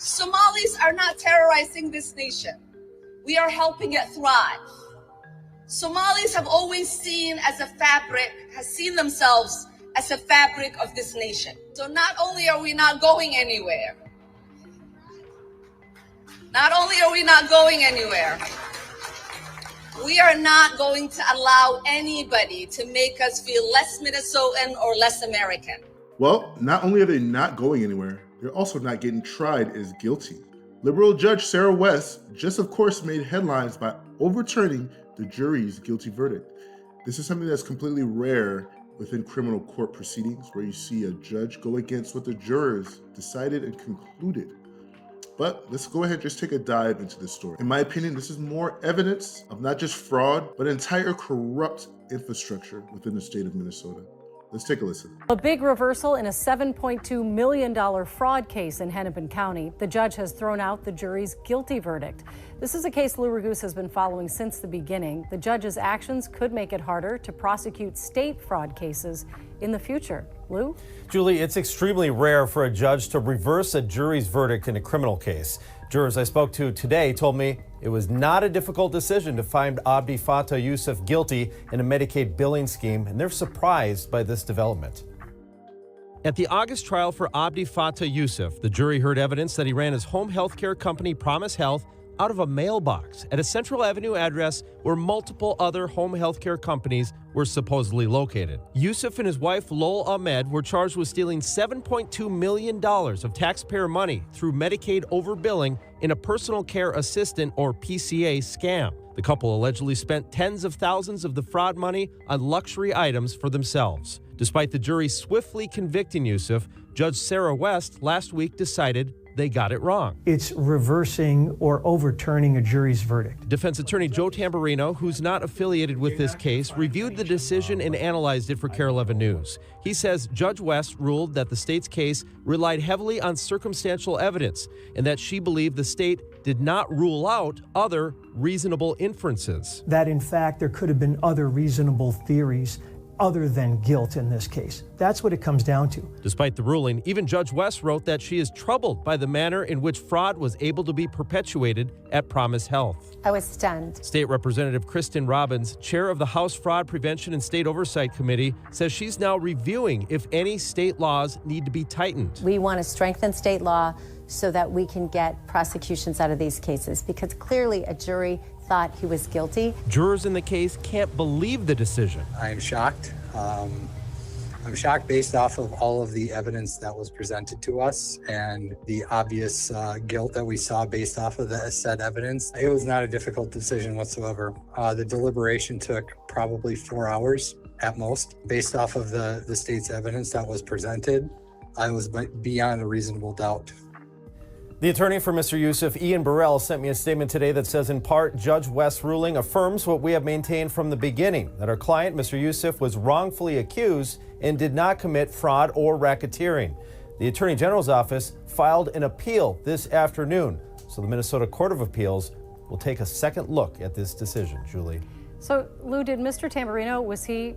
Somalis are not terrorizing this nation. We are helping it thrive. Somalis have always seen themselves as a fabric of this nation. So not only are we not going anywhere, we are not going to allow anybody to make us feel less Minnesotan or less American. Well, not only are they not going anywhere, they're also not getting tried as guilty. Liberal Judge Sarah West just, of course, made headlines by overturning the jury's guilty verdict. This is something that's completely rare within criminal court proceedings, where you see a judge go against what the jurors decided and concluded. But let's go ahead and just take a dive into this story. In my opinion, this is more evidence of not just fraud, but entire corrupt infrastructure within the state of Minnesota. Let's take a listen. A big reversal in a $7.2 million fraud case in Hennepin County. The judge has thrown out the jury's guilty verdict. This is a case Lou Raguse has been following since the beginning. The judge's actions could make it harder to prosecute state fraud cases in the future. Lou? Julie, it's extremely rare for a judge to reverse a jury's verdict in a criminal case. Jurors I spoke to today told me it was not a difficult decision to find Abdi Fattah Youssef guilty in a Medicaid billing scheme, and they're surprised by this development. At the August trial for Abdi Fattah Youssef, the jury heard evidence that he ran his home health care company, Promise Health, out of a mailbox at a Central Avenue address where multiple other home health care companies were supposedly located. Youssef and his wife, Lol Ahmed, were charged with stealing $7.2 million of taxpayer money through Medicaid overbilling in a personal care assistant, or PCA, scam. The couple allegedly spent tens of thousands of the fraud money on luxury items for themselves. Despite the jury swiftly convicting Youssef, Judge Sarah West last week decided they got it wrong. It's reversing or overturning a jury's verdict. Defense attorney Joe Tamburino, who's not affiliated with this case, reviewed the decision and analyzed it for KARE 11 News. He says Judge West ruled that the state's case relied heavily on circumstantial evidence and that she believed the state did not rule out other reasonable inferences. That, in fact, there could have been other reasonable theories other than guilt in this case. That's what it comes down to. Despite the ruling, even Judge West wrote that she is troubled by the manner in which fraud was able to be perpetuated at Promise Health. I was stunned. State Representative Kristen Robbins, chair of the House Fraud Prevention and State Oversight Committee, says she's now reviewing if any state laws need to be tightened. We want to strengthen state law so that we can get prosecutions out of these cases, because clearly a jury thought he was guilty. Jurors in the case can't believe the decision. I am shocked. I'm shocked based off of all of the evidence that was presented to us and the obvious guilt that we saw based off of the said evidence. It was not a difficult decision whatsoever. The deliberation took probably 4 hours at most. Based off of the state's evidence that was presented, I was beyond a reasonable doubt. The attorney for Mr. Youssef, Ian Burrell, sent me a statement today that says, in part, Judge West's ruling affirms what we have maintained from the beginning, that our client, Mr. Youssef, was wrongfully accused and did not commit fraud or racketeering. The Attorney General's office filed an appeal this afternoon, so the Minnesota Court of Appeals will take a second look at this decision. Julie. So, Lou, did Mr. Tamburino,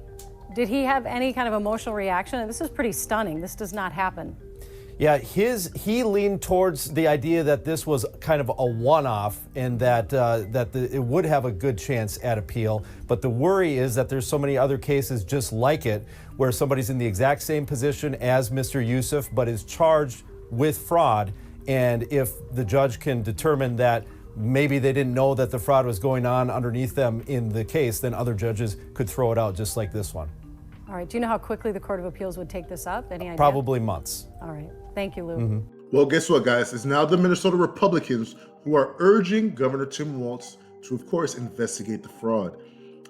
did he have any kind of emotional reaction? And this is pretty stunning. This does not happen. Yeah, he leaned towards the idea that this was kind of a one-off and that it would have a good chance at appeal. But the worry is that there's so many other cases just like it where somebody's in the exact same position as Mr. Youssef but is charged with fraud. And if the judge can determine that maybe they didn't know that the fraud was going on underneath them in the case, then other judges could throw it out just like this one. All right. Do you know how quickly the Court of Appeals would take this up? Any idea? Probably months. All right. Thank you, Lou. Well, guess what, guys? It's now the Minnesota Republicans who are urging Governor Tim Walz to, of course, investigate the fraud.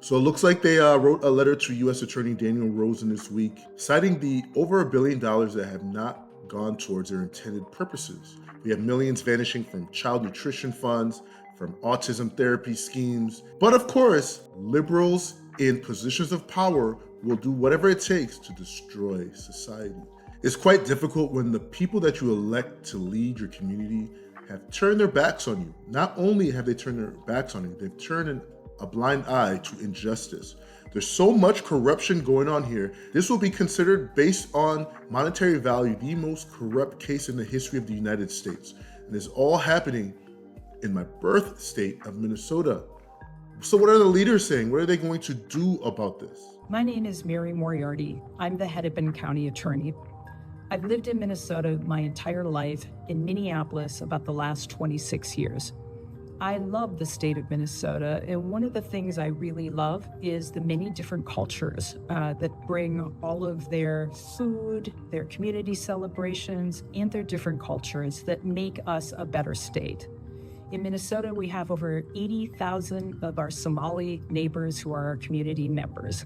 So it looks like they wrote a letter to U.S. Attorney Daniel Rosen this week, citing the over $1 billion that have not gone towards their intended purposes. We have millions vanishing from child nutrition funds, from autism therapy schemes. But of course, liberals in positions of power will do whatever it takes to destroy society. It's quite difficult when the people that you elect to lead your community have turned their backs on you. Not only have they turned their backs on you, they've turned a blind eye to injustice. There's so much corruption going on here. This will be considered, based on monetary value, the most corrupt case in the history of the United States. And it's all happening in my birth state of Minnesota. So what are the leaders saying? What are they going to do about this? My name is Mary Moriarty. I'm the Hennepin County Attorney. I've lived in Minnesota my entire life, in Minneapolis about the last 26 years. I love the state of Minnesota, and one of the things I really love is the many different cultures that bring all of their food, their community celebrations, and their different cultures that make us a better state. In Minnesota, we have over 80,000 of our Somali neighbors who are our community members.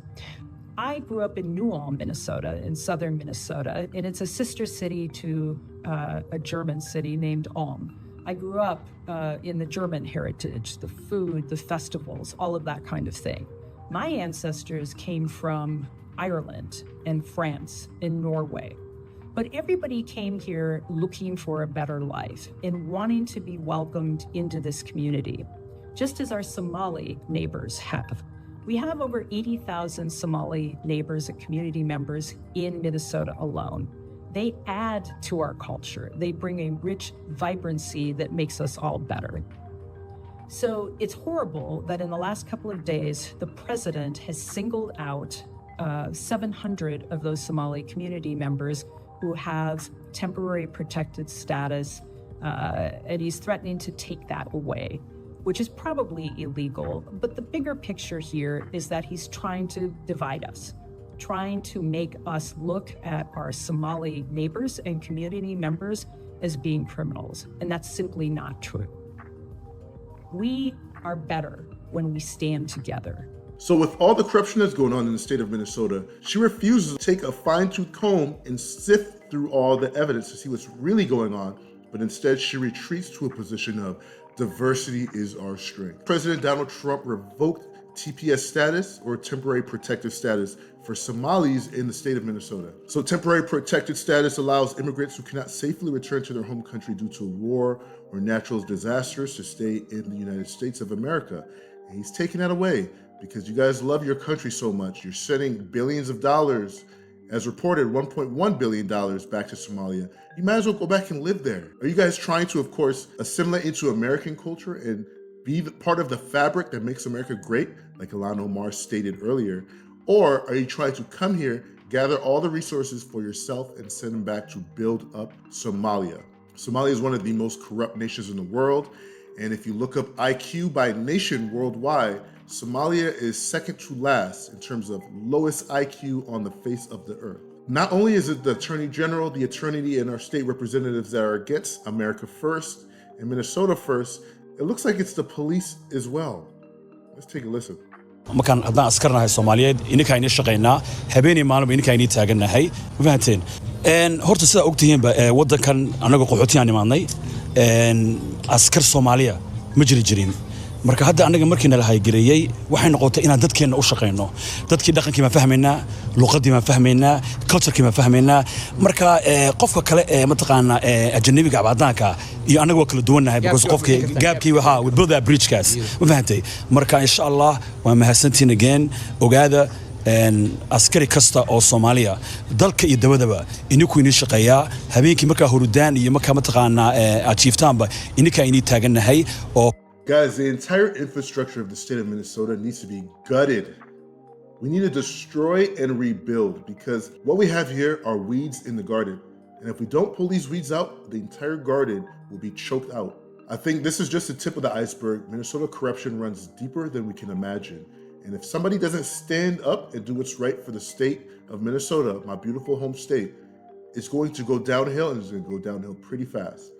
I grew up in New Ulm, Minnesota, in southern Minnesota, and it's a sister city to a German city named Ulm. I grew up in the German heritage, the food, the festivals, all of that kind of thing. My ancestors came from Ireland and France and Norway. But everybody came here looking for a better life and wanting to be welcomed into this community, just as our Somali neighbors have. We have over 80,000 Somali neighbors and community members in Minnesota alone. They add to our culture. They bring a rich vibrancy that makes us all better. So it's horrible that in the last couple of days, the president has singled out 700 of those Somali community members who have temporary protected status, and he's threatening to take that away, which is probably illegal. But the bigger picture here is that he's trying to divide us, trying to make us look at our Somali neighbors and community members as being criminals, and that's simply not true. We are better when we stand together. So with all the corruption that's going on in the state of Minnesota, she refuses to take a fine-tooth comb and sift through all the evidence to see what's really going on, but instead she retreats to a position of diversity is our strength. President Donald Trump revoked TPS status, or temporary protected status, for Somalis in the state of Minnesota. So temporary protected status allows immigrants who cannot safely return to their home country due to war or natural disasters to stay in the United States of America. And he's taking that away because you guys love your country so much. You're sending billions of dollars, as reported, $1.1 billion back to Somalia. You might as well go back and live there. Are you guys trying to, of course, assimilate into American culture and be part of the fabric that makes America great, like Ilhan Omar stated earlier? Or are you trying to come here, gather all the resources for yourself and send them back to build up Somalia? Somalia is one of the most corrupt nations in the world. And if you look up IQ by nation worldwide, Somalia is second to last in terms of lowest IQ on the face of the earth. Not only is it the Attorney General, the Attorney, and our state representatives that are against America First and Minnesota First, it looks like it's the police as well. Let's take a listen. markaan haddaan askarnahay Soomaaliyeed ininka ayna shaqeynaa habeenii maalmo ininka ayna taaganahay ma fahanteen horta sida ogtihiin ba wadankan anaga qaxootiyan imaanay askar Soomaaliya ma jirin marka hadda anaga markiina la haygareeyay waxay noqotay inaan dadkeena u shaqeyno dadkii dhaqankii ma fahmeynaa luqadii ma fahmeynaa culture-kii ma fahmeynaa marka qofka kale ma taqaana ajnabiga abadaanka iyo anaga waa kala duwanahay because qofkii gaabkii waxa we build that bridge kaas ma fahantay marka insha Allah waa mahadsantiin again ogaada askari kasta oo Soomaaliya dalka iyo dawladaba inuu inii shaqeeyaa habeenkii marka hurudaan iyo marka ma taqaana achievetaanba ininka inii taaganahay oo Guys, the entire infrastructure of the state of Minnesota needs to be gutted. We need to destroy and rebuild because what we have here are weeds in the garden. And if we don't pull these weeds out, the entire garden will be choked out. I think this is just the tip of the iceberg. Minnesota corruption runs deeper than we can imagine. And if somebody doesn't stand up and do what's right for the state of Minnesota, my beautiful home state, it's going to go downhill, and it's going to go downhill pretty fast.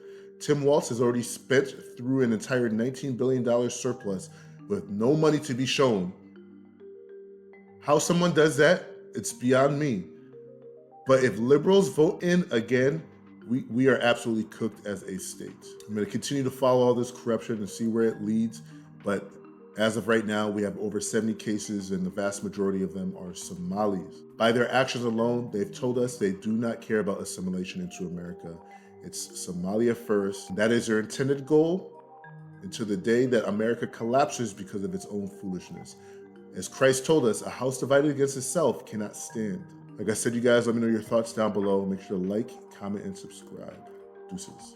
Tim Walz has already spent through an entire $19 billion surplus with no money to be shown. How someone does that, it's beyond me. But if liberals vote in again, we are absolutely cooked as a state. I'm going to continue to follow all this corruption and see where it leads. But as of right now, we have over 70 cases, and the vast majority of them are Somalis. By their actions alone, they've told us they do not care about assimilation into America. It's Somalia first. That is their intended goal until the day that America collapses because of its own foolishness. As Christ told us, a house divided against itself cannot stand. Like I said, you guys, let me know your thoughts down below. Make sure to like, comment, and subscribe. Deuces.